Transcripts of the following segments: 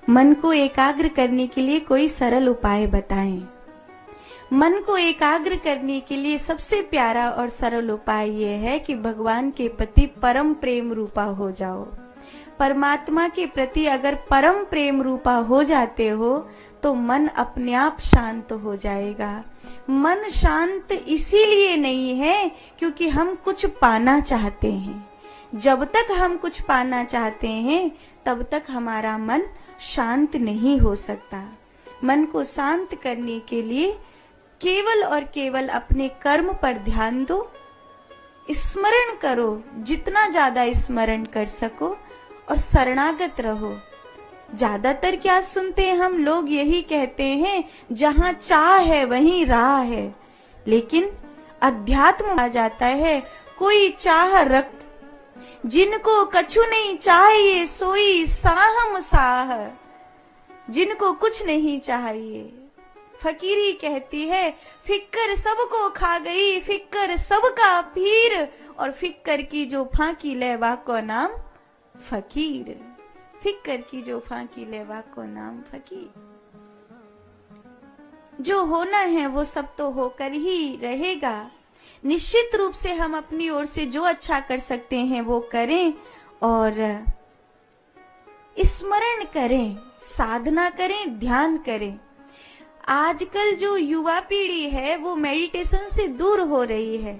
मन को एकाग्र करने के लिए कोई सरल उपाय बताएं। मन को एकाग्र करने के लिए सबसे प्यारा और सरल उपाय यह है कि भगवान के प्रति परम प्रेम रूपा हो जाओ। परमात्मा के प्रति अगर परम प्रेम रूपा हो जाते हो तो मन अपने आप शांत हो जाएगा। मन शांत इसीलिए नहीं है क्योंकि हम कुछ पाना चाहते हैं। जब तक हम कुछ पाना चाहते हैं तब तक हमारा मन शांत नहीं हो सकता। मन को शांत करने के लिए केवल और केवल अपने कर्म पर ध्यान दो, स्मरण करो, जितना ज्यादा स्मरण कर सको, और शरणागत रहो। ज्यादातर क्या सुनते हैं हम लोग, यही कहते हैं जहां चाह है वहीं राह है। लेकिन अध्यात्म आ जाता है कोई चाह रक्त, जिनको कछु नहीं चाहिए सोई साहम साह। जिनको कुछ नहीं चाहिए, फकीरी कहती है फिक्र सबको खा गई, फिक्र सबका पीर, और फिक्र की जो फांकी लेवा को नाम फकीर। फिक्र की जो फांकी लेवा को नाम फकीर। जो होना है वो सब तो होकर ही रहेगा। निश्चित रूप से हम अपनी ओर से जो अच्छा कर सकते हैं वो करें और स्मरण करें, साधना करें, ध्यान करें। आजकल जो युवा पीढ़ी है वो मेडिटेशन से दूर हो रही है।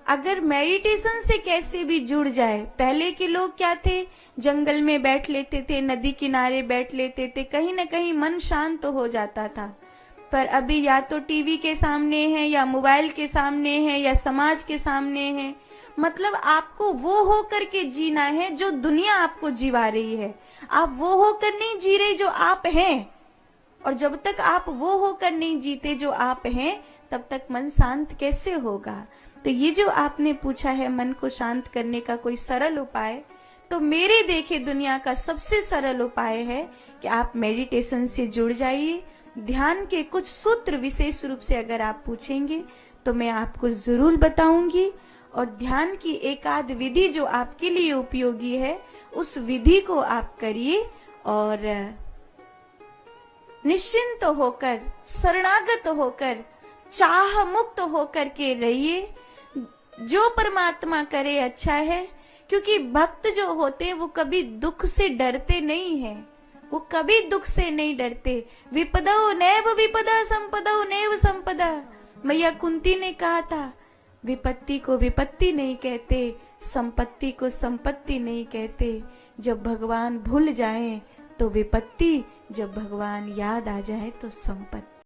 अगर मेडिटेशन से कैसे भी जुड़ जाए, पहले के लोग क्या थे, जंगल में बैठ लेते थे, नदी किनारे बैठ लेते थे, कहीं ना कहीं मन शांत हो जाता था। पर अभी या तो टीवी के सामने है, या मोबाइल के सामने है, या समाज के सामने है। मतलब आपको वो होकर के जीना है जो दुनिया आपको जीवा रही है। आप वो होकर नहीं जी रहे जो आप हैं, और जब तक आप वो होकर नहीं जीते जो आप हैं तब तक मन शांत कैसे होगा। तो ये जो आपने पूछा है मन को शांत करने का कोई सरल उपाय, तो मेरे देखे दुनिया का सबसे सरल उपाय है कि आप मेडिटेशन से जुड़ जाइए। ध्यान के कुछ सूत्र विशेष रूप से अगर आप पूछेंगे तो मैं आपको जरूर बताऊंगी, और ध्यान की एकाध विधि जो आपके लिए उपयोगी है उस विधि को आप करिए और निश्चिंत होकर, शरणागत होकर, चाह मुक्त होकर के रहिए। जो परमात्मा करे अच्छा है, क्योंकि भक्त जो होते हैं वो कभी दुख से डरते नहीं हैं। वो कभी दुख से नहीं डरते। विपदो नैव विपदा संपदो नैव संपदा, मैया कुंती ने कहा था विपत्ति को विपत्ति नहीं कहते, संपत्ति को संपत्ति नहीं कहते। जब भगवान भूल जाएं तो विपत्ति, जब भगवान याद आ जाए तो संपत्ति।